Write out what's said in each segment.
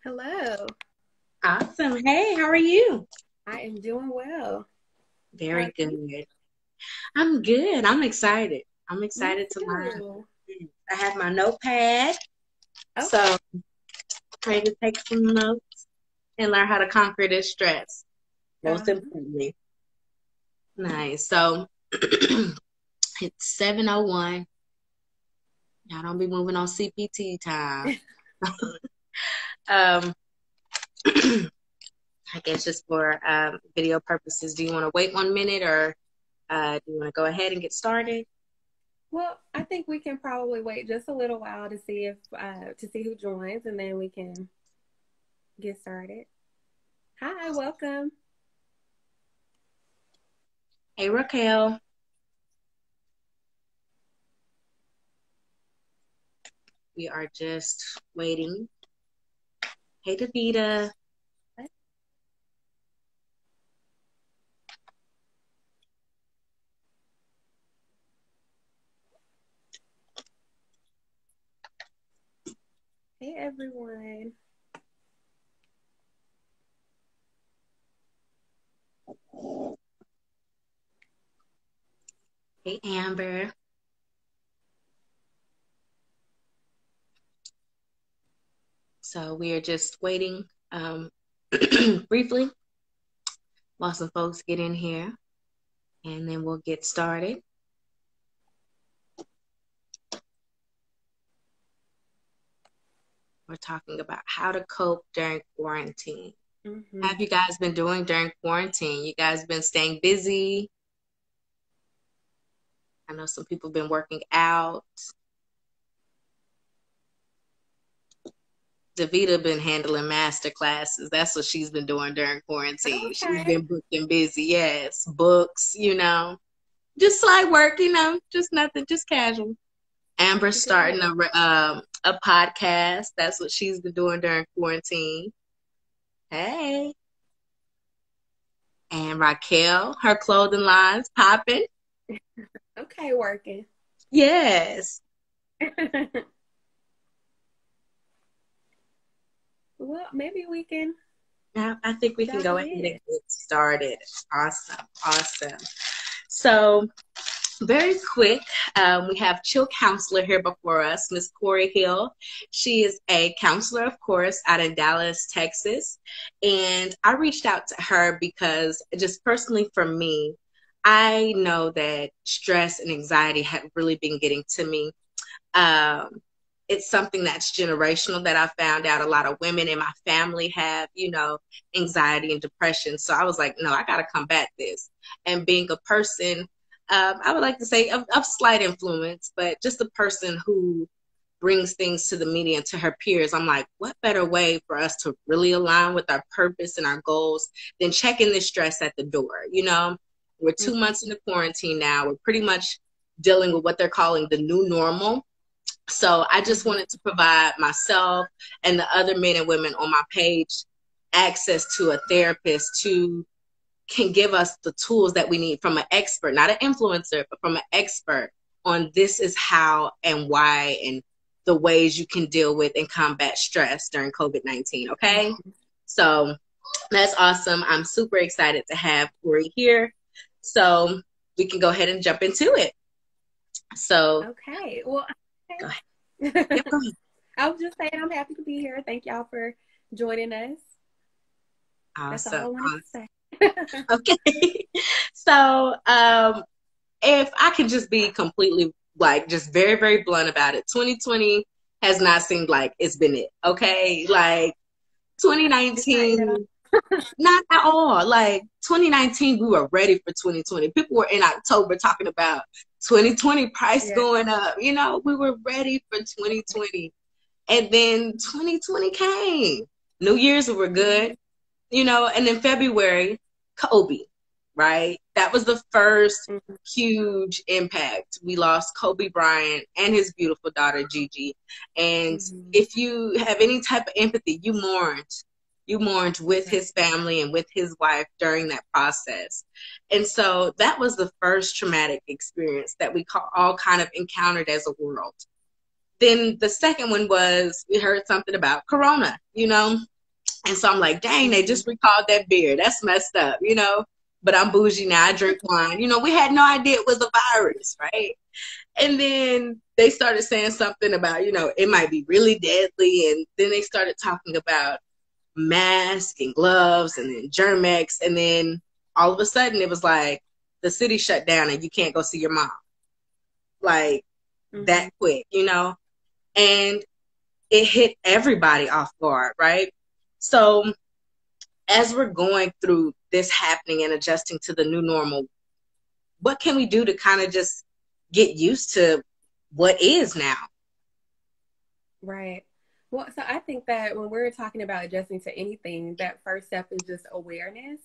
Hello. Awesome. Hey, how are you? I am doing well. How Very are you? good. I'm good. I'm excited. I'm Me excited to learn. too. I have my notepad, Okay. so ready to take some notes and learn how to conquer this stress. Most Uh, importantly. Nice. So it's 7:01. Y'all don't be moving on CPT time. Um, I guess just for video purposes, do you want to wait 1 minute or do you want to go ahead and get started? well, I think we can probably wait just a little while to see if to see who joins, and then we can get started. Hi, welcome. Hey, Raquel. We are just waiting. Hey, Davita. Hey, everyone. Hey, Amber. So we are just waiting briefly while some folks get in here, and then we'll get started. We're talking about how to cope during quarantine. How Mm-hmm. have you guys been doing during quarantine? You guys been staying busy? I know some people have been working out. Davita been handling master classes. That's what she's been doing during quarantine. She's Okay. been booked and busy. Yes, books, just like work, just nothing, just casual. Amber's starting Good. a podcast. That's what she's been doing during quarantine. Hey, and Raquel, her clothing line's popping. Okay, working. Yes. Well, maybe we can Now I think we can dive go ahead and in. get started. Awesome, awesome. So very quick, we have chill counselor here before us, Miss Cori Hill. She is a counselor, of course, out in Dallas, Texas. And I reached out to her because just personally for me, I know that stress and anxiety had really been getting to me. Um, it's something that's generational that I found out a lot of women in my family have, anxiety and depression. So I was like, no, I got to combat this. And being a person, I would like to say of slight influence, but just a person who brings things to the media and to her peers, I'm like, what better way for us to really align with our purpose and our goals than checking this stress at the door? We're 2 months into quarantine now. We're pretty much dealing with what they're calling the new normal. So I just Mm-hmm. wanted to provide myself and the other men and women on my page access to a therapist who can give us the tools that we need from an expert, not an influencer, but from an expert on this is how and why and the ways you can deal with and combat stress during COVID-19. Okay. Mm-hmm. So that's awesome. I'm super excited to have Cori here. So we can go ahead and jump into it. So Okay. Well, go ahead. okay. Yep, go ahead. I was just saying I'm happy to be here. Thank y'all for joining us. That's all I Awesome. wanted to say. Okay. So, if I can just be completely like just very, very blunt about it, 2020 has not seemed like it's been it. Okay. Like It's not it at all. 2019, not at all. Like 2019, we were ready for 2020. People were in October talking about 2020 price Yeah. going up. We were ready for 2020. And then 2020 came. New Year's, we were Mm-hmm. good. And then February, Kobe, right? That was the first Mm-hmm. huge impact. We lost Kobe Bryant and his beautiful daughter, Gigi. And Mm-hmm. if you have any type of empathy, you mourned. You mourned with Right. his family and with his wife during that process. And so that was the first traumatic experience that we all kind of encountered as a world. Then the second one was we heard something about Corona. And so I'm like, dang, they just recalled that beer. That's messed up, you know? But I'm bougie now. I drink wine. You know, we had no idea it was a virus, right? And then they started saying something about, you know, it might be really deadly. And then they started talking about masks and gloves and then Germex. And then all of a sudden it was like the city shut down and you can't go see your mom. Like that quick, you know? And it hit everybody off guard, right? So as we're going through this happening and adjusting to the new normal, what can we do to kind of just get used to what is now? Right. Well, so I think that when we're talking about adjusting to anything, that first step is just awareness.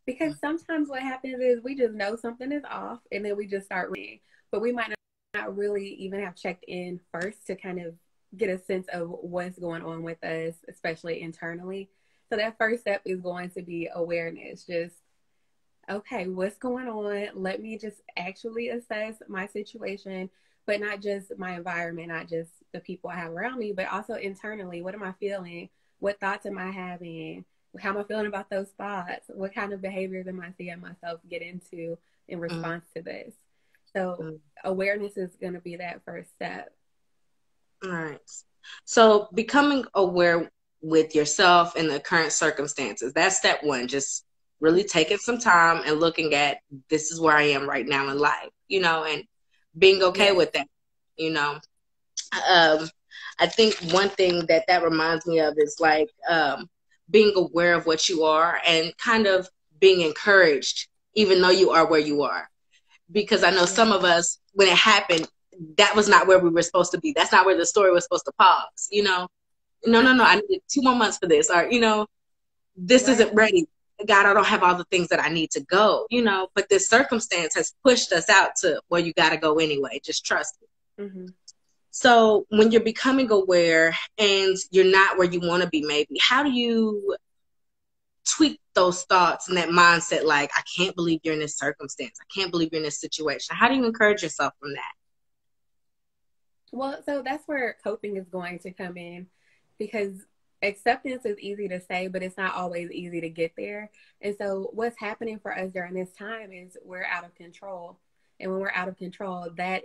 Because sometimes what happens is we just know something is off and then we just start reading. But we might not really even have checked in first to kind of get a sense of what's going on with us, especially internally. So that first step is going to be awareness. Just, okay, what's going on? Let me just actually assess my situation, but not just my environment, not just the people I have around me, but also internally. What am I feeling? What thoughts am I having? How am I feeling about those thoughts? What kind of behaviors am I seeing myself get into in response to this? So awareness is going to be that first step. All right. So becoming aware with yourself and the current circumstances, that's step one. Just really taking some time and looking at this is where I am right now in life, you know, and being okay with that, you know. I think one thing that reminds me of is like being aware of what you are and kind of being encouraged, even though you are where you are. Because I know some of us, when it happened, that was not where we were supposed to be. That's not where the story was supposed to pause, you know? No, I needed 2 more months for this. Or, you know, this isn't ready. God, I don't have all the things that I need to go, you know? But this circumstance has pushed us out to, well, you got to go anyway. Just trust it. So when you're becoming aware and you're not where you want to be, maybe, how do you tweak those thoughts and that mindset? Like, I can't believe you're in this circumstance. I can't believe you're in this situation. How do you encourage yourself from that? Well, so that's where coping is going to come in, because acceptance is easy to say, but it's not always easy to get there. And so what's happening for us during this time is we're out of control. And when we're out of control, that's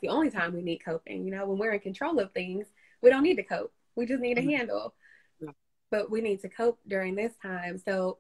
the only time we need coping. You know, when we're in control of things, we don't need to cope. We just need to handle. But we need to cope during this time. So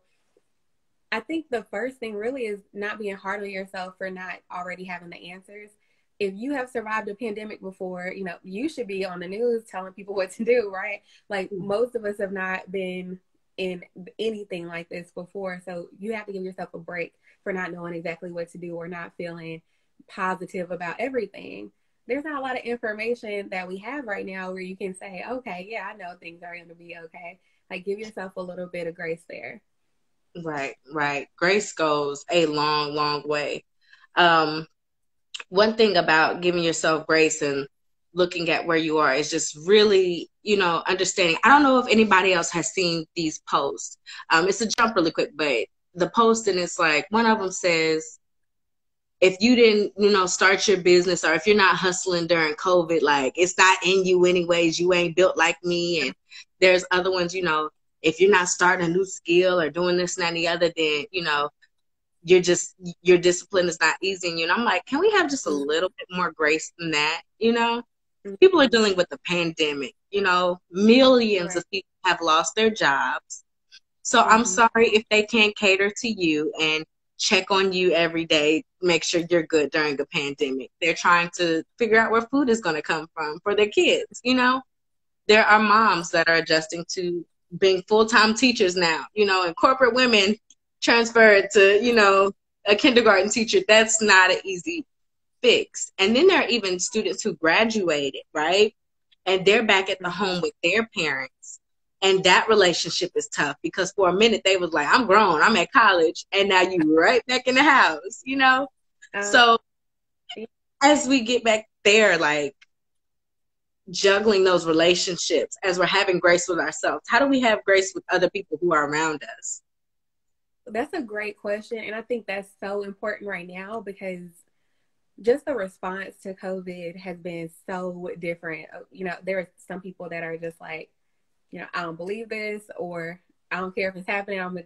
I think the first thing really is not being hard on yourself for not already having the answers. If you have survived a pandemic before, you know, you should be on the news telling people what to do, right? Like most of us have not been in anything like this before. So you have to give yourself a break for not knowing exactly what to do or not feeling positive about everything. There's not a lot of information that we have right now where you can say, okay, yeah, I know things are going to be okay. Like, give yourself a little bit of grace there. Right. Grace goes a long, long way. One thing about giving yourself grace and looking at where you are is just really, you know, understanding. I don't know if anybody else has seen these posts. It's a jump really quick, but the post, and it's like, one of them says, if you didn't, you know, start your business, or if you're not hustling during COVID, like, it's not in you anyways. You ain't built like me. And there's other ones, you know, if you're not starting a new skill or doing this and that and the other, then, you know, your discipline is not easy. And, you know, I'm like, can we have just a little bit more grace than that? You know, people are dealing with the pandemic, you know, millions of people have lost their jobs. So I'm sorry if they can't cater to you and check on you every day, make sure you're good during a pandemic. They're trying to figure out where food is going to come from for their kids. You know, there are moms that are adjusting to being full-time teachers now, you know, and corporate women transferred to, you know, a kindergarten teacher. That's not an easy fix. And then there are even students who graduated, right? And they're back at the home with their parents. And that relationship is tough because for a minute they was like, I'm grown, I'm at college. And now you right back in the house, you know? So as we get back there, like juggling those relationships, as we're having grace with ourselves, how do we have grace with other people who are around us? That's a great question. And I think that's so important right now because just the response to COVID has been so different. You know, there are some people that are just like, I don't believe this, or I don't care if it's happening. I'm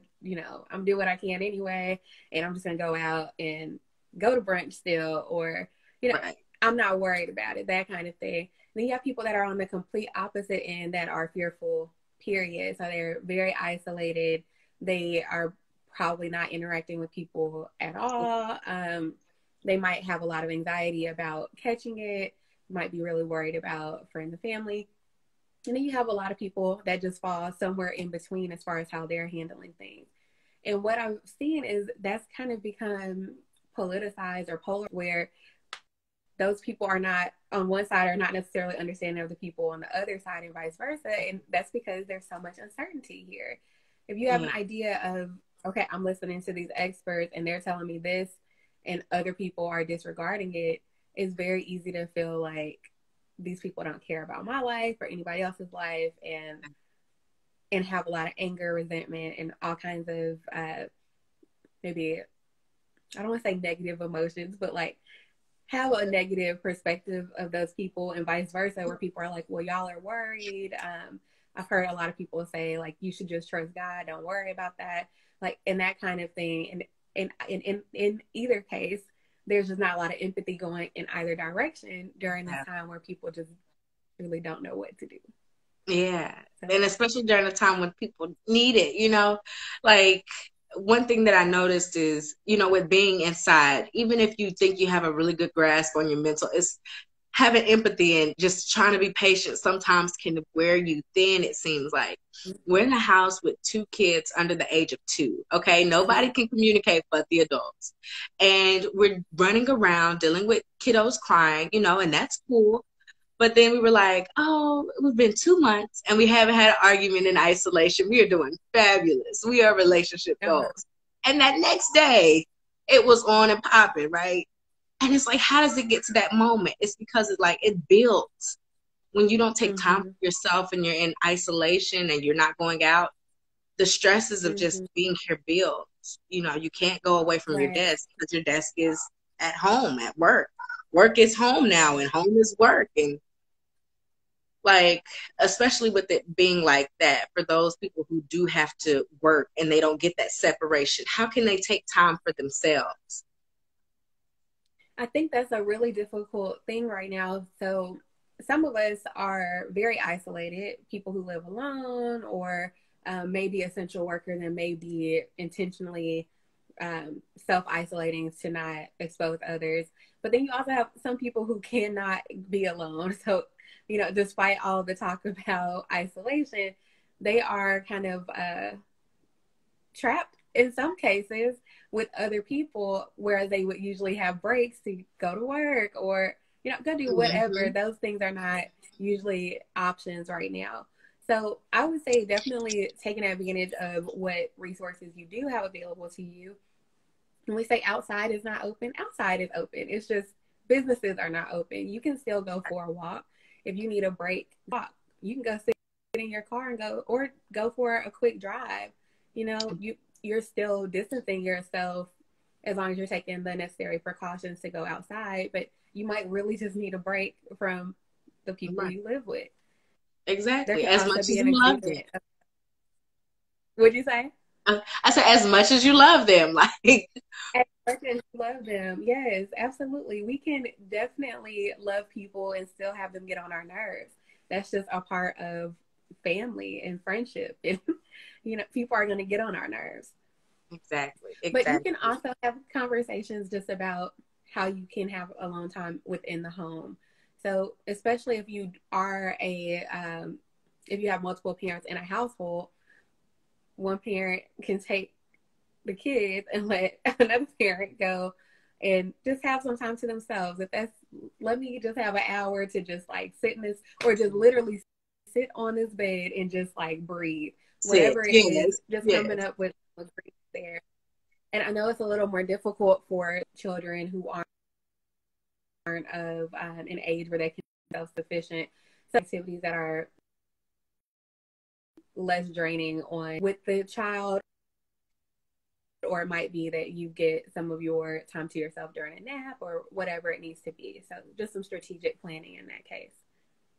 doing what I can anyway, and I'm just gonna go out and go to brunch still, or Right. I'm not worried about it, that kind of thing. And then you have people that are on the complete opposite end that are fearful, period. So they're very isolated. They are probably not interacting with people at all. They might have a lot of anxiety about catching it, might be really worried about friends and family. And then you have a lot of people that just fall somewhere in between as far as how they're handling things. And what I'm seeing is that's kind of become politicized or polar, where those people are not on one side are not necessarily understanding of the people on the other side, and vice versa. And that's because there's so much uncertainty here. If you have an idea of, okay, I'm listening to these experts and they're telling me this, and other people are disregarding it, it's very easy to feel like these people don't care about my life or anybody else's life, and have a lot of anger, resentment, and all kinds of maybe, I don't want to say negative emotions, but like have a negative perspective of those people, and vice versa, where people are like, well, y'all are worried. I've heard a lot of people say like, you should just trust God, don't worry about that, like, and that kind of thing. And in either case, there's just not a lot of empathy going in either direction during this time where people just really don't know what to do. Yeah. So. And especially during a time when people need it, like one thing that I noticed is, with being inside, even if you think you have a really good grasp on your mental, it's having empathy and just trying to be patient sometimes can wear you thin, it seems like. We're in a house with 2 kids under the age of 2, okay? Nobody can communicate but the adults. And we're running around dealing with kiddos crying, and that's cool. But then we were like, oh, it's been 2 months and we haven't had an argument in isolation. We are doing fabulous. We are relationship goals. And that next day, it was on and popping, right? And it's like, how does it get to that moment? It's because it's like, it builds. When you don't take time for yourself and you're in isolation and you're not going out, the stresses of just being here builds. You can't go away from your desk because your desk is at home, at work. Work is home now and home is work. And like, especially with it being like that, for those people who do have to work and they don't get that separation, how can they take time for themselves? I think that's a really difficult thing right now. So some of us are very isolated, people who live alone, or maybe essential workers, and maybe intentionally self-isolating to not expose others. But then you also have some people who cannot be alone. So, despite all the talk about isolation, they are kind of trapped in some cases with other people, whereas they would usually have breaks to go to work or, go do whatever. Those things are not usually options right now. So I would say definitely taking advantage of what resources you do have available to you. When we say outside is not open, outside is open. It's just businesses are not open. You can still go for a walk. If you need a break, walk. You can go sit in your car and go for a quick drive. You're still distancing yourself as long as you're taking the necessary precautions to go outside, but you might really just need a break from the people you live with. Exactly. As much as you love them. What'd you say? I said, as much as you love them, like. As much as you love them, yes, absolutely. We can definitely love people and still have them get on our nerves. That's just a part of family and friendship. And, people are going to get on our nerves. Exactly. But you can also have conversations just about how you can have alone time within the home. So especially if you are if you have multiple parents in a household, one parent can take the kids and let another parent go and just have some time to themselves. Let me just have an hour to just like sit in this, or just literally sit on this bed and just like breathe. Whatever it is, just coming up with a breathe there. And I know it's a little more difficult for children who aren't of an age where they can be self-sufficient. So activities that are less draining on with the child, or it might be that you get some of your time to yourself during a nap or whatever it needs to be. So just some strategic planning in that case.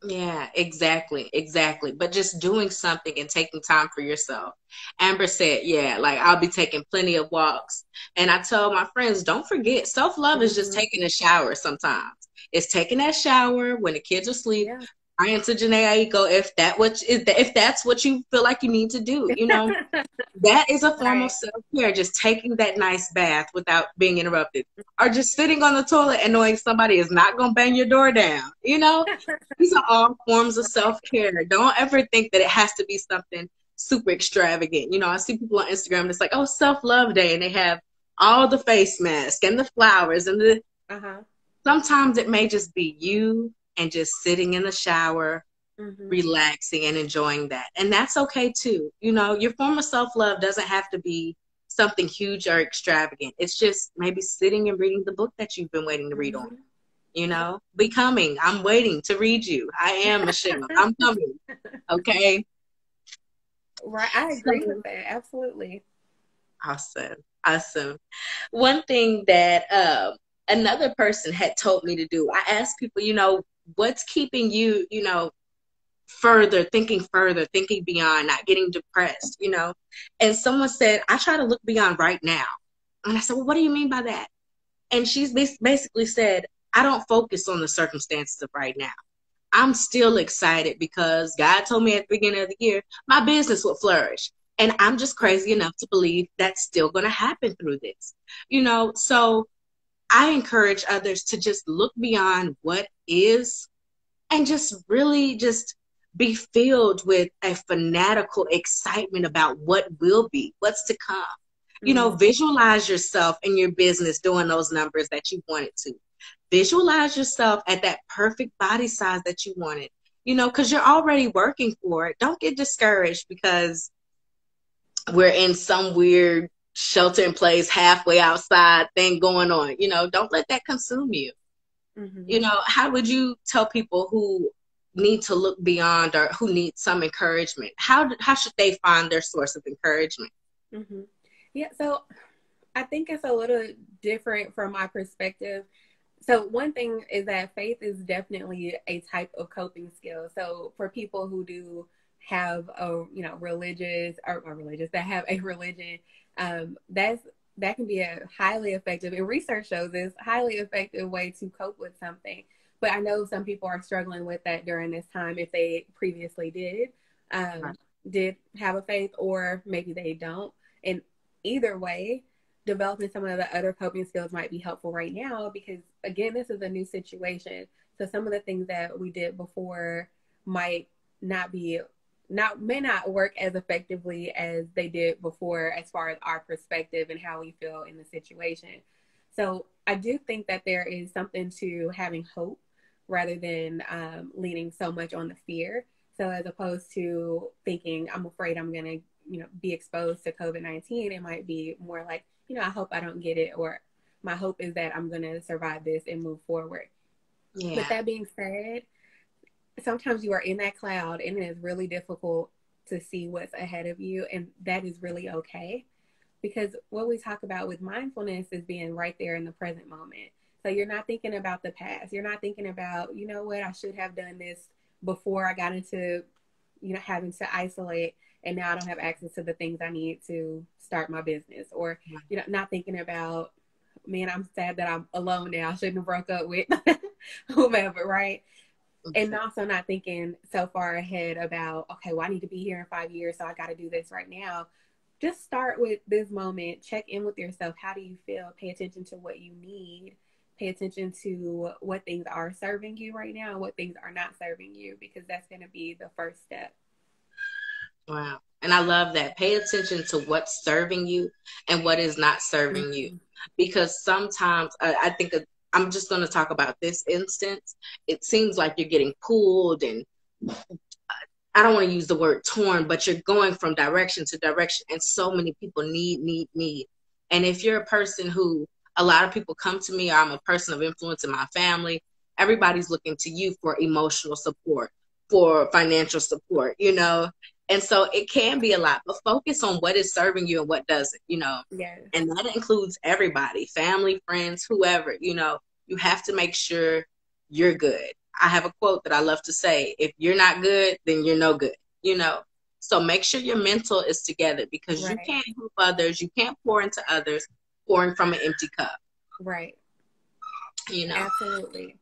Yeah, exactly, exactly. But just doing something and taking time for yourself. Amber said, yeah, like I'll be taking plenty of walks. And I tell my friends, don't forget, self-love is just Hmm. taking a shower sometimes. It's taking that shower when the kids are asleep. Yeah. Praying to Janae Aiko, if that's what you feel like you need to do, that is a form of Right. self-care, just taking that nice bath without being interrupted. Or just sitting on the toilet and knowing somebody is not gonna bang your door down. These are all forms of self-care. Don't ever think that it has to be something super extravagant. I see people on Instagram, it's like, oh, self-love day, and they have all the face masks and the flowers and the Uh-huh. sometimes it may just be you and just sitting in the shower, Hmm. relaxing and enjoying that. And that's okay too. Your form of self-love doesn't have to be something huge or extravagant. It's just maybe sitting and reading the book that you've been waiting to read on. Hmm. Becoming. I'm waiting to read you. I am Michelle. I'm coming. Okay. Right. I agree with So that. Absolutely. awesome. Awesome. One thing that another person had told me to do, I asked people, what's keeping you, further, thinking beyond, not getting depressed. And someone said, I try to look beyond right now. And I said, well, what do you mean by that? And she's basically said, I don't focus on the circumstances of right now. I'm still excited because God told me at the beginning of the year, my business would flourish. And I'm just crazy enough to believe that's still going to happen through this. So I encourage others to just look beyond what is and just really just be filled with a fanatical excitement about what will be, what's to come. Hmm. Visualize yourself in your business doing those numbers that you wanted to. Visualize yourself at that perfect body size that you wanted, because you're already working for it. Don't get discouraged because we're in some weird shelter in place, halfway outside thing going on. Don't let that consume you. Hmm. How would you tell people who need to look beyond or who need some encouragement? How should they find their source of encouragement? Hmm. Yeah. So I think it's a little different from my perspective. So one thing is that faith is definitely a type of coping skill. So for people who do have a religious or religious that have a religion, that can be a highly effective, and research shows this highly effective way to cope with something. But I know some people are struggling with that during this time if they previously Right. um, did have a faith, or maybe they don't. And either way, developing some of the other coping skills might be helpful right now because, again, this is a new situation. So some of the things that we did before might not be may not work as effectively as they did before as far as our perspective and how we feel in the situation. So I do think that there is something to having hope rather than leaning so much on the fear. So as opposed to thinking I'm afraid I'm going to be exposed to COVID-19, it might be more like, I hope I don't get it, or my hope is that I'm going to survive this and move forward. But Yeah. that being said, sometimes you are in that cloud and it is really difficult to see what's ahead of you. And that is really okay. Because what we talk about with mindfulness is being right there in the present moment. So you're not thinking about the past. You're not thinking about, what, I should have done this before I got into, having to isolate, and now I don't have access to the things I need to start my business. Or, not thinking about, man, I'm sad that I'm alone now. I shouldn't have broke up with whomever, right? And Okay. also not thinking so far ahead about, okay, well, I need to be here in 5 years, so I got to do this right now. Just start with this moment. Check in with yourself. How do you feel? Pay attention to what you need. Pay attention to what things are serving you right now and what things are not serving you, because that's going to be the first step. Wow. And I love that. Pay attention to what's serving you and what is not serving you. Mm-hmm. Because sometimes I think I'm just going to talk about this instance. It seems like you're getting pulled, and I don't want to use the word torn, but you're going from direction to direction. And so many people need. And if you're a person who a lot of people come to me, or I'm a person of influence in my family, everybody's looking to you for emotional support, for financial support. And so it can be a lot, but focus on what is serving you and what doesn't. Yes. And that includes everybody, family, friends, whoever. You have to make sure you're good. I have a quote that I love to say, if you're not good, then you're no good, you know? So make sure your mental is together, because you Right. can't help others. You can't pour into others pouring from an empty cup, Right. you know? Absolutely.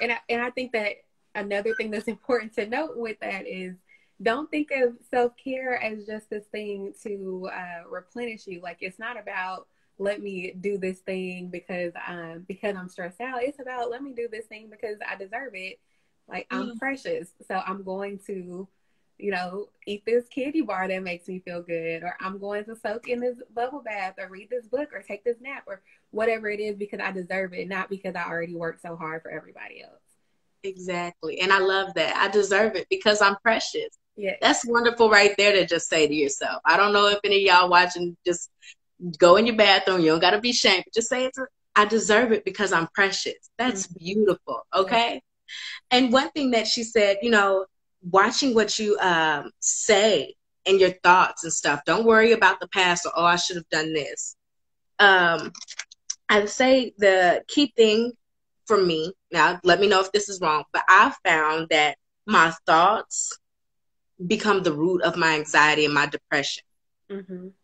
And I think that another thing that's important to note with that is, don't think of self-care as just this thing to replenish you. Like, it's not about, let me do this thing because I'm stressed out. It's about, let me do this thing because I deserve it. Like, I'm precious, so I'm going to, eat this candy bar that makes me feel good, or I'm going to soak in this bubble bath, or read this book, or take this nap, or whatever it is, because I deserve it, not because I already worked so hard for everybody else. Exactly. And I love that. I deserve it because I'm precious. Yeah. That's wonderful right there to just say to yourself. I don't know if any of y'all watching, just go in your bathroom. You don't got to be ashamed. Just say it. I deserve it because I'm precious. That's beautiful. Okay. And one thing that she said, watching what you say and your thoughts and stuff. Don't worry about the past or, oh, I should have done this. I'd say the key thing for me, now let me know if this is wrong, but I found that my thoughts become the root of my anxiety and my depression,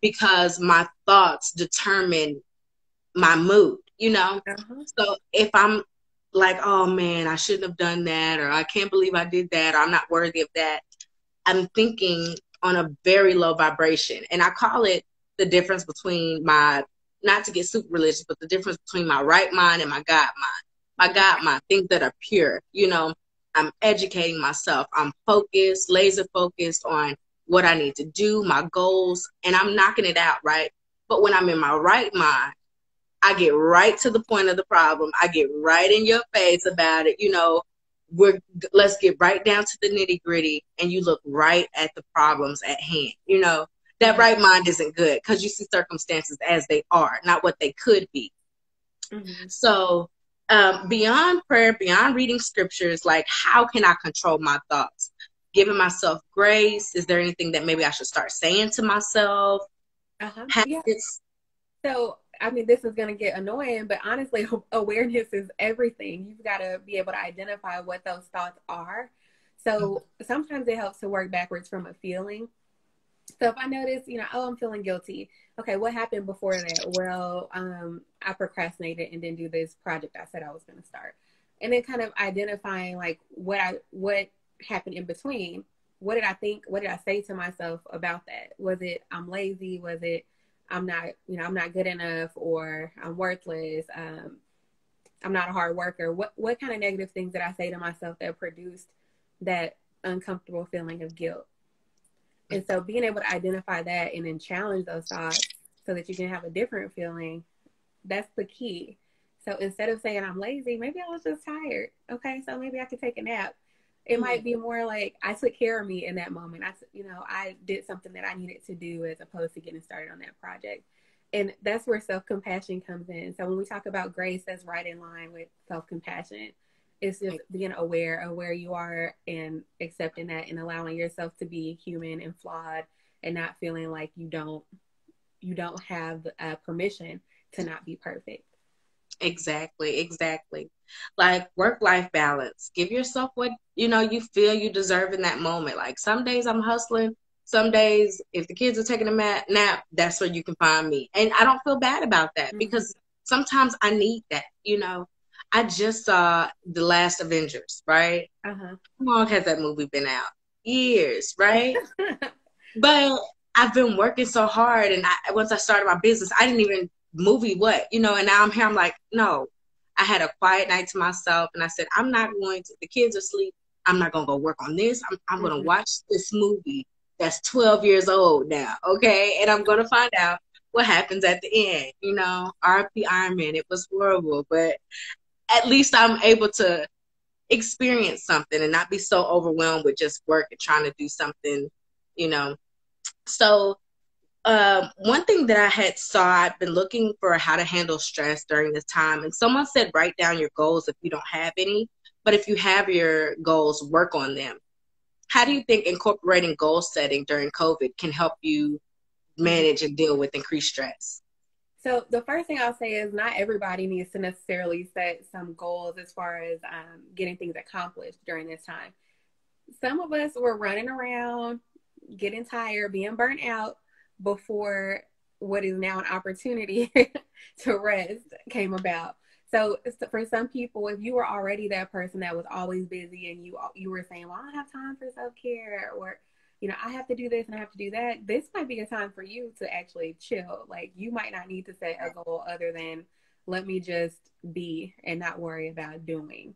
because my thoughts determine my mood, So if I'm like, oh man, I shouldn't have done that, or I can't believe I did that, or I'm not worthy of that, I'm thinking on a very low vibration. And I call it the difference between not to get super religious, but the difference between my right mind and my God mind. My God mind, things that are pure, I'm educating myself. I'm focused, laser focused on what I need to do, my goals, and I'm knocking it out, right? But when I'm in my right mind, I get right to the point of the problem. I get right in your face about it. Let's get right down to the nitty gritty, and you look right at the problems at hand. That right mind isn't good, because you see circumstances as they are, not what they could be. So beyond prayer, beyond reading scriptures, like, how can I control my thoughts? Giving myself grace. Is there anything that maybe I should start saying to myself? Yeah. So, I mean, this is going to get annoying, but honestly, awareness is everything. You've got to be able to identify what those thoughts are. So sometimes it helps to work backwards from a feeling. So if I notice, oh, I'm feeling guilty. Okay, what happened before that? Well, I procrastinated and didn't do this project I said I was going to start. And then kind of identifying like what happened in between. What did I think? What did I say to myself about that? Was it, I'm lazy? Was it, I'm not good enough, or I'm worthless? I'm not a hard worker. What kind of negative things did I say to myself that produced that uncomfortable feeling of guilt? And so being able to identify that and then challenge those thoughts so that you can have a different feeling, that's the key. So instead of saying I'm lazy, maybe I was just tired. Okay, so maybe I could take a nap. It might be more like, I took care of me in that moment. I did something that I needed to do, as opposed to getting started on that project. And that's where self-compassion comes in. So when we talk about grace, that's right in line with self-compassion. It's just being aware of where you are and accepting that, and allowing yourself to be human and flawed, and not feeling like you don't have permission to not be perfect. Exactly. Like, work-life balance. Give yourself what you feel you deserve in that moment. Like, some days I'm hustling. Some days, if the kids are taking a nap, that's where you can find me. And I don't feel bad about that, because sometimes I need that. I just saw The Last Avengers, right? How long has that movie been out? Years, right? But I've been working so hard, and once I started my business, I didn't even movie and now I'm here. I'm like, no, I had a quiet night to myself, and I said, I'm not going to, the kids are asleep, I'm not going to go work on this. I'm going to watch this movie that's 12 years old now, okay? And I'm going to find out what happens at the end. R.I.P. Iron Man, it was horrible, but at least I'm able to experience something and not be so overwhelmed with just work and trying to do something, So one thing that I've been looking for how to handle stress during this time. And someone said, write down your goals if you don't have any, but if you have your goals, work on them. How do you think incorporating goal setting during COVID can help you manage and deal with increased stress? So the first thing I'll say is not everybody needs to necessarily set some goals as far as getting things accomplished during this time. Some of us were running around, getting tired, being burnt out before what is now an opportunity to rest came about. So for some people, if you were already that person that was always busy and you were saying, well, I don't have time for self-care, or I have to do this and I have to do that, this might be a time for you to actually chill. Like, you might not need to set a goal other than let me just be and not worry about doing.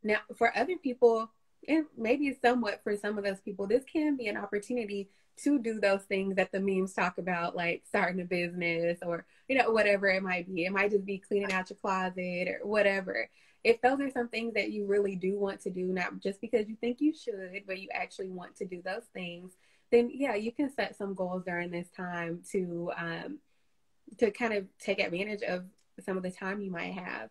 Now, for other people, and maybe somewhat for some of those people, this can be an opportunity to do those things that the memes talk about, like starting a business or, whatever it might be. It might just be cleaning out your closet or whatever. If those are some things that you really do want to do, not just because you think you should, but you actually want to do those things, then yeah, you can set some goals during this time to kind of take advantage of some of the time you might have.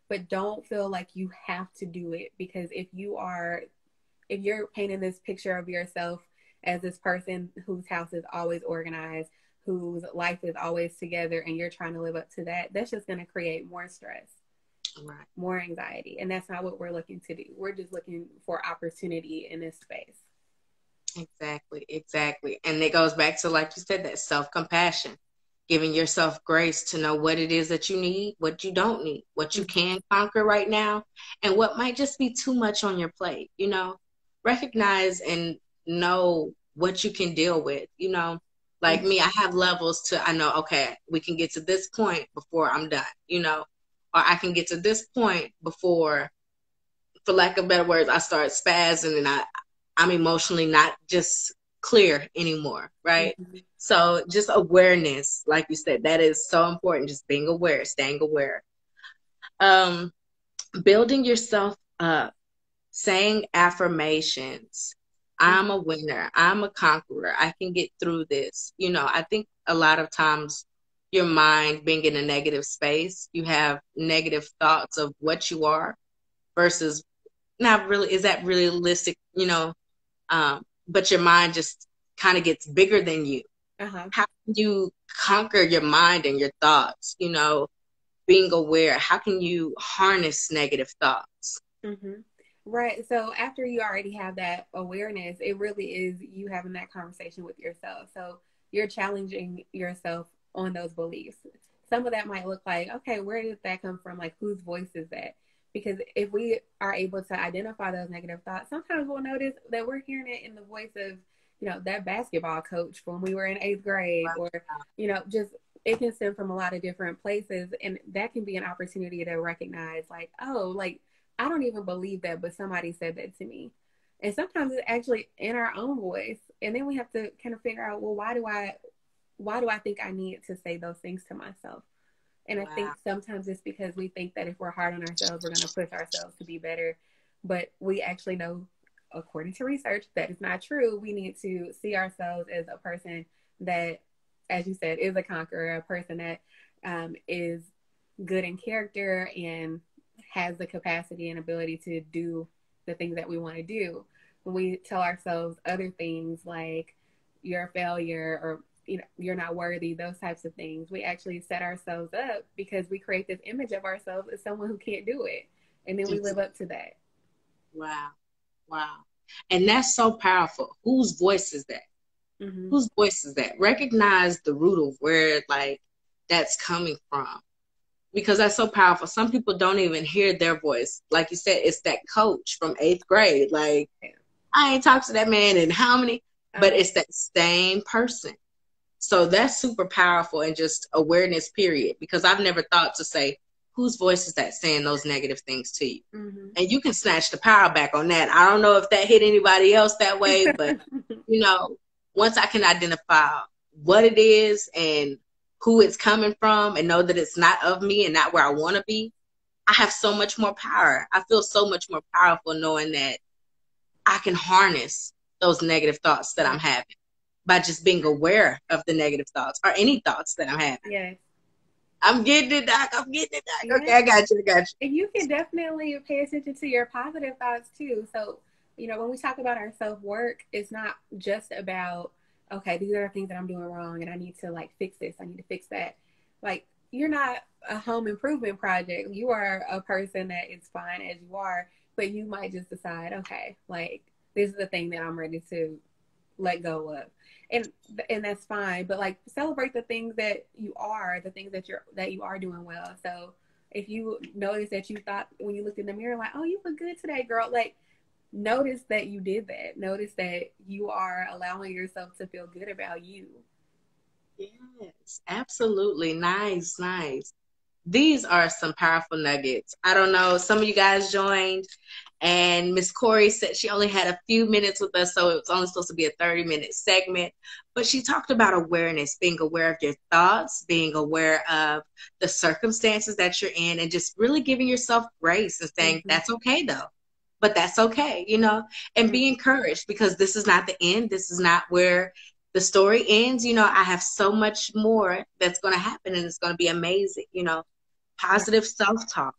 But don't feel like you have to do it, because if you're painting this picture of yourself as this person whose house is always organized, whose life is always together, and you're trying to live up to that, that's just going to create more stress, right, more anxiety. And that's not what we're looking to do. We're just looking for opportunity in this space. Exactly. And it goes back to, like you said, that self-compassion, giving yourself grace to know what it is that you need, what you don't need, what you can conquer right now, and what might just be too much on your plate. Recognize and know what you can deal with. Like me, I have levels to, I know, okay, we can get to this point before I'm done, or I can get to this point before, for lack of better words, I start spazzing and I'm emotionally not just clear anymore, right? Mm-hmm. So just awareness, like you said, that is so important. Just being aware, staying aware. Building yourself up, saying affirmations. I'm a winner. I'm a conqueror. I can get through this. I think a lot of times your mind being in a negative space, you have negative thoughts of what you are versus not really, is that realistic, but your mind just kind of gets bigger than you. Uh-huh. How can you conquer your mind and your thoughts? Being aware, how can you harness negative thoughts? Mm-hmm. Right. So after you already have that awareness, it really is you having that conversation with yourself. So you're challenging yourself on those beliefs. Some of that might look like, okay, where did that come from? Like, whose voice is that? Because if we are able to identify those negative thoughts, sometimes we'll notice that we're hearing it in the voice of, that basketball coach when we were in 8th grade, or, just it can stem from a lot of different places. And that can be an opportunity to recognize, like, oh, like, I don't even believe that, but somebody said that to me. And sometimes it's actually in our own voice. And then we have to kind of figure out, well, why do I think I need to say those things to myself? And I think sometimes it's because we think that if we're hard on ourselves, we're going to push ourselves to be better. But we actually know, according to research, that is not true. We need to see ourselves as a person that, as you said, is a conqueror, a person that is good in character and has the capacity and ability to do the things that we want to do. When we tell ourselves other things like you're a failure, or you're not worthy, those types of things, we actually set ourselves up because we create this image of ourselves as someone who can't do it, and then we live up to that. Wow. And that's so powerful. Whose voice is that? Mm-hmm. Whose voice is that? Recognize the root of where that's coming from, because that's so powerful. Some people don't even hear their voice. Like you said, it's that coach from 8th grade. Like, I ain't talked to that man in how many, but it's that same person. So that's super powerful, and just awareness, period. Because I've never thought to say, whose voice is that saying those negative things to you? Mm-hmm. And you can snatch the power back on that. I don't know if that hit anybody else that way, but once I can identify what it is and who it's coming from, and know that it's not of me and not where I want to be, I have so much more power. I feel so much more powerful knowing that I can harness those negative thoughts that I'm having by just being aware of the negative thoughts, or any thoughts that I'm having. Yes. I'm getting it, Doc. Yes. Okay, I got you. And you can definitely pay attention to your positive thoughts too. So, when we talk about our self-work, it's not just about, okay, these are the things that I'm doing wrong and I need to fix this, I need to fix that. Like, you're not a home improvement project. You are a person that is fine as you are, but you might just decide, okay, like, this is the thing that I'm ready to let go of. And that's fine. But like, celebrate the things that you are, the things that you are doing well. So if you notice that you thought when you looked in the mirror, like, oh, you look good today, girl, like, notice that you did that. Notice that you are allowing yourself to feel good about you. Yes, absolutely. Nice, nice. These are some powerful nuggets. I don't know, some of you guys joined, and Miss Cori said she only had a few minutes with us, so it was only supposed to be a 30-minute segment. But she talked about awareness, being aware of your thoughts, being aware of the circumstances that you're in, and just really giving yourself grace and saying, Mm-hmm. that's okay though. But that's okay, and be encouraged, because this is not the end. This is not where the story ends. I have so much more that's going to happen, and it's going to be amazing. Positive self-talk.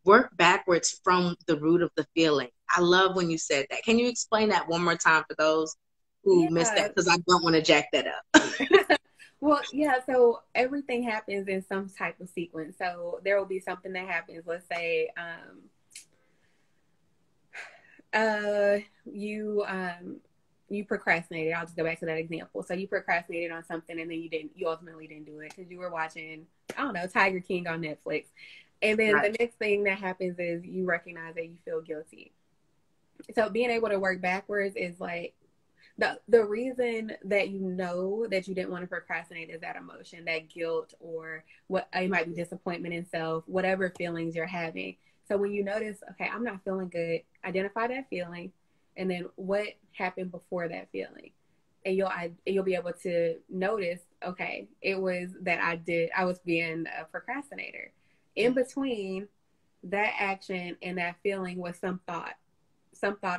Work backwards from the root of the feeling. I love when you said that. Can you explain that one more time for those who missed that? Yeah. Because I don't want to jack that up. Well, yeah, so everything happens in some type of sequence. So there will be something that happens. Let's say you procrastinated. I'll just go back to that example. So you procrastinated on something, and then you ultimately didn't do it because you were watching, I don't know, Tiger King on Netflix. And then Right. the next thing that happens is you recognize that you feel guilty. So being able to work backwards is like, the reason that you know that you didn't want to procrastinate is that emotion, that guilt, or what it might be, disappointment in self, whatever feelings you're having. So when you notice, okay, I'm not feeling good, identify that feeling, and then what happened before that feeling, and you'll be able to notice, okay, it was that I was being a procrastinator. In between that action and that feeling was some thought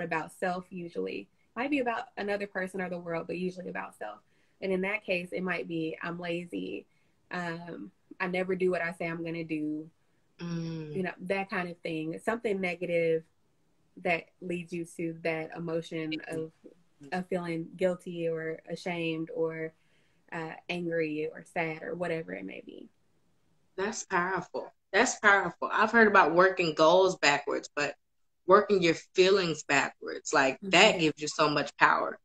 about self, usually might be about another person or the world, but usually about self. And in that case, it might be, I'm lazy. I never do what I say I'm going to do. That kind of thing. Something negative that leads you to that emotion of feeling guilty or ashamed or angry or sad or whatever it may be. That's powerful. That's powerful. I've heard about working goals backwards, but working your feelings backwards, like Mm-hmm. that gives you so much power.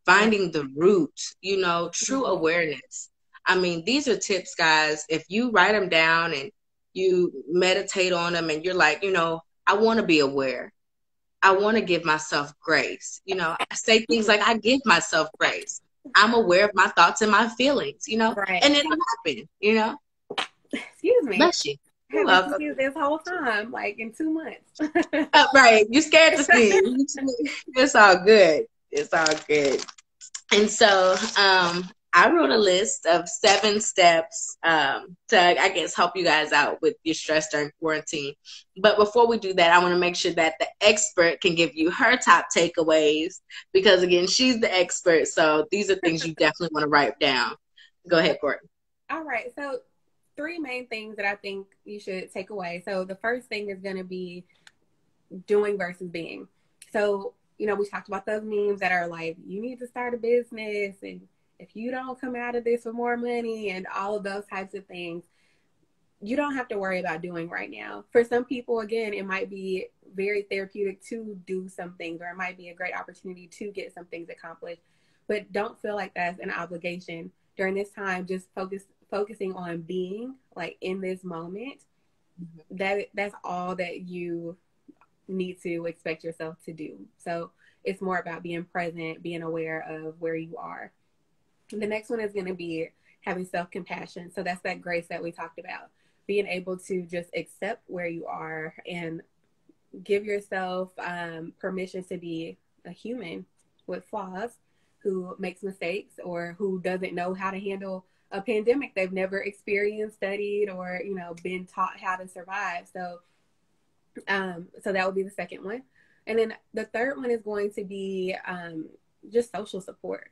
Finding the root, true Mm-hmm. awareness. I mean, these are tips, guys. If you write them down and you meditate on them, and you're like, I want to be aware. I want to give myself grace. I say things like, I give myself grace. I'm aware of my thoughts and my feelings, Right. and it'll happen. Excuse me. Bless you. I You're have been welcome. confused this whole time, like in 2 months. Right. You scared to see. It's all good. It's all good. And so I wrote a list of 7 steps to, I guess, help you guys out with your stress during quarantine. But before we do that, I want to make sure that the expert can give you her top takeaways, because, again, she's the expert. So these are things you definitely want to write down. Go ahead, Courtney. All right. So 3 main things that I think you should take away. So the first thing is going to be doing versus being. So, we talked about those memes that are like, you need to start a business, and if you don't come out of this with more money and all of those types of things, you don't have to worry about doing right now. For some people, again, it might be very therapeutic to do some things, or it might be a great opportunity to get some things accomplished, but don't feel like that's an obligation during this time. Just focusing on being, like, in this moment. That's all that you need to expect yourself to do. So it's more about being present, being aware of where you are. The next one is going to be having self-compassion. So that's that grace that we talked about, being able to just accept where you are and give yourself permission to be a human with flaws, who makes mistakes, or who doesn't know how to handle a pandemic they've never experienced, studied, or been taught how to survive. So that would be the second one. And then the third one is going to be just social support.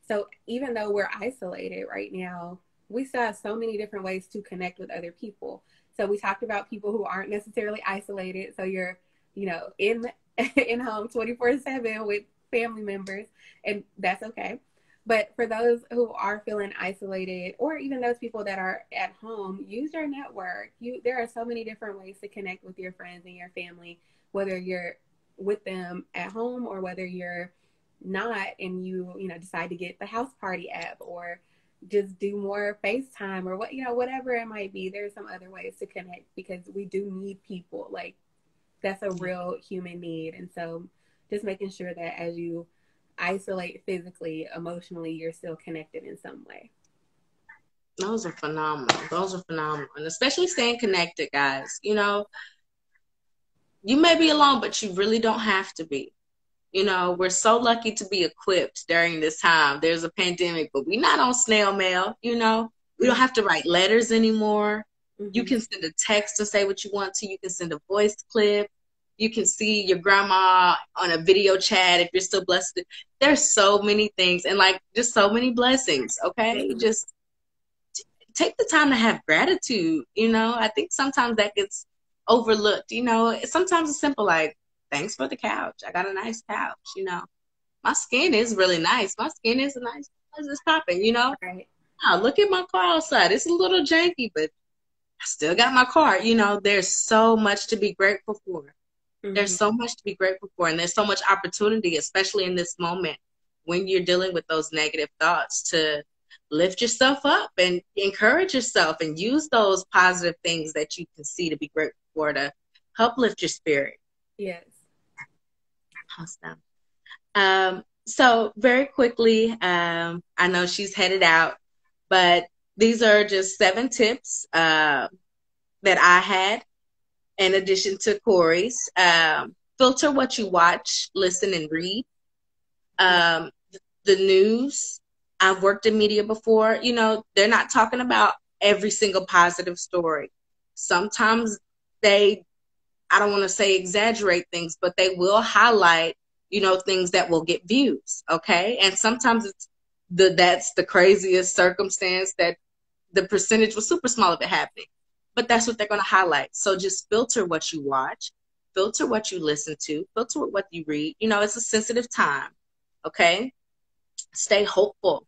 So even though we're isolated right now, we still have so many different ways to connect with other people. So we talked about people who aren't necessarily isolated. So you're, in home 24/7 with family members, and that's okay. But for those who are feeling isolated, or even those people that are at home, use your network. There are so many different ways to connect with your friends and your family, whether you're with them at home or whether you're not, and you know decide to get the house party app or just do more FaceTime or whatever it might be. There's some other ways to connect because we do need people. Like that's a real human need, and so just making sure that as you isolate physically, emotionally, you're still connected in some way. Those are phenomenal. Those are phenomenal. And especially staying connected, guys. You know, you may be alone, but you really don't have to be. You know, we're so lucky to be equipped during this time. There's a pandemic, but we're not on snail mail, you know. We don't have to write letters anymore. Mm-hmm. You can send a text to say what you want to. You can send a voice clip. You can see your grandma on a video chat if you're still blessed. There's so many things and like just so many blessings, okay? Mm-hmm. Just take the time to have gratitude, you know. I think sometimes that gets overlooked, you know. Sometimes it's simple like, thanks for the couch. I got a nice couch, you know. My skin is really nice. My skin is nice. It's popping, you know. Right. Oh, look at my car outside. It's a little janky, but I still got my car. You know, there's so much to be grateful for. Mm-hmm. There's so much to be grateful for. And there's so much opportunity, especially in this moment when you're dealing with those negative thoughts, to lift yourself up and encourage yourself and use those positive things that you can see to be grateful for to help lift your spirit. Yes. Awesome. So very quickly, I know she's headed out, but these are just 7 tips that I had in addition to Cori's. Filter what you watch, listen, and read. The news. I've worked in media before. You know, they're not talking about every single positive story. Sometimes I don't want to say exaggerate things, but they will highlight, you know, things that will get views. Okay. And sometimes that's the craziest circumstance that the percentage was super small of it happening, but that's what they're going to highlight. So just filter what you watch, filter what you listen to, filter what you read. You know, it's a sensitive time. Okay. Stay hopeful.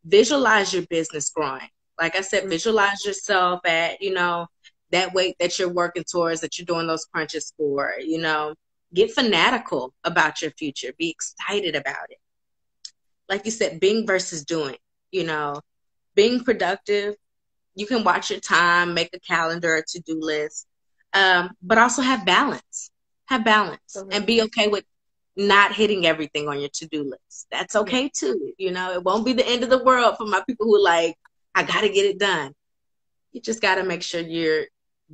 Visualize your business growing. Like I said, visualize yourself at, you know, that weight that you're working towards, that you're doing those crunches for, you know. Get fanatical about your future. Be excited about it. Like you said, being versus doing, you know. Being productive. You can watch your time, make a calendar, a to-do list, but also have balance. Have balance. And be okay with not hitting everything on your to-do list. That's okay too. You know, it won't be the end of the world for my people who like, I got to get it done. You just got to make sure you're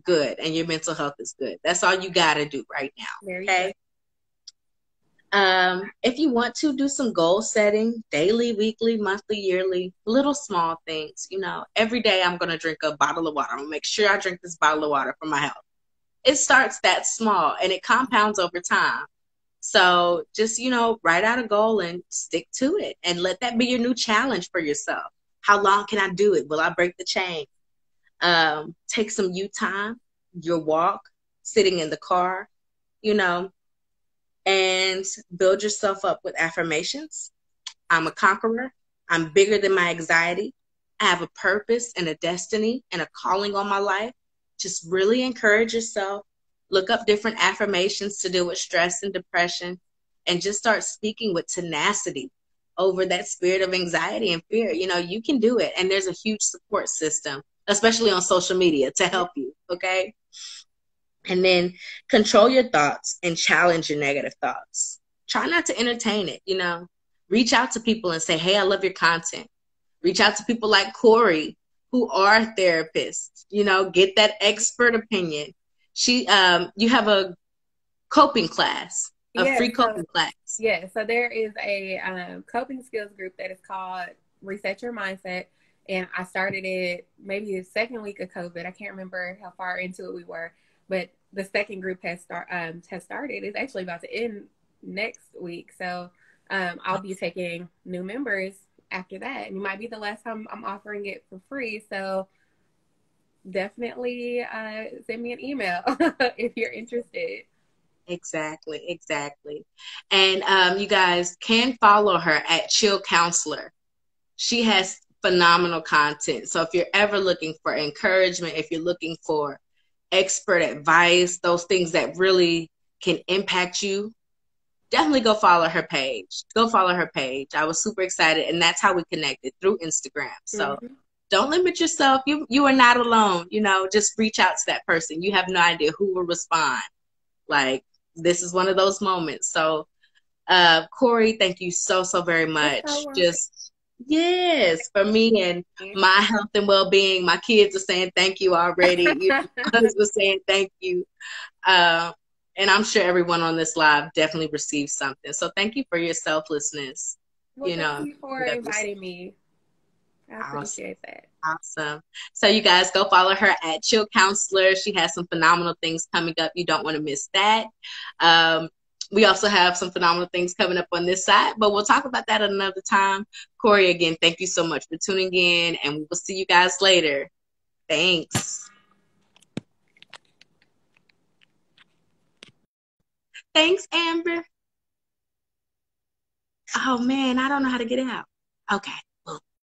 good and your mental health is good. That's all you got to do right now. Okay. If you want to do some goal setting, daily, weekly, monthly, yearly, little small things, you know, every day I'm going to drink a bottle of water. I'm going to make sure I drink this bottle of water for my health. It starts that small and it compounds over time. So just, you know, write out a goal and stick to it and let that be your new challenge for yourself. How long can I do it? Will I break the chain? Take some you time, your walk, sitting in the car, you know, and build yourself up with affirmations. I'm a conqueror. I'm bigger than my anxiety. I have a purpose and a destiny and a calling on my life. Just really encourage yourself. Look up different affirmations to deal with stress and depression, and just start speaking with tenacity over that spirit of anxiety and fear. You know, you can do it. And there's a huge support system, especially on social media, to help you. Okay. And then control your thoughts and challenge your negative thoughts. Try not to entertain it, you know. Reach out to people and say, hey, I love your content. Reach out to people like Cori, who are therapists, you know, get that expert opinion. You have a coping class, free coping class. Yeah, so there is a coping skills group that is called Reset Your Mindset. And I started it maybe the second week of COVID. I can't remember how far into it we were. But the second group has started. It's actually about to end next week. So I'll be taking new members after that. And it might be the last time I'm offering it for free. So definitely send me an email if you're interested. Exactly. And you guys can follow her at Chill Counselor She has phenomenal content. So if you're ever looking for encouragement, if you're looking for expert advice, those things that really can impact you, definitely go follow her page. Go follow her page. I was super excited, and that's how we connected, through Instagram. So Mm-hmm. don't limit yourself. You are not alone. You know, just reach out to that person. You have no idea who will respond. Like, this is one of those moments. So Cori, thank you so very You're much. so welcome. Just, yes, for me and my health and well-being. My kids are saying thank you already. My husband's saying thank you. Uh, and I'm sure everyone on this live definitely received something. So thank you for your selflessness. Well, thank you for Whatever. inviting me. I Awesome. appreciate that. Awesome. So you guys go follow her at Chill Counselor. She has some phenomenal things coming up. You don't want to miss that. We also have some phenomenal things coming up on this side, but we'll talk about that at another time. Cori, again, thank you so much for tuning in, and we will see you guys later. Thanks. Thanks, Amber. Oh man, I don't know how to get out. Okay.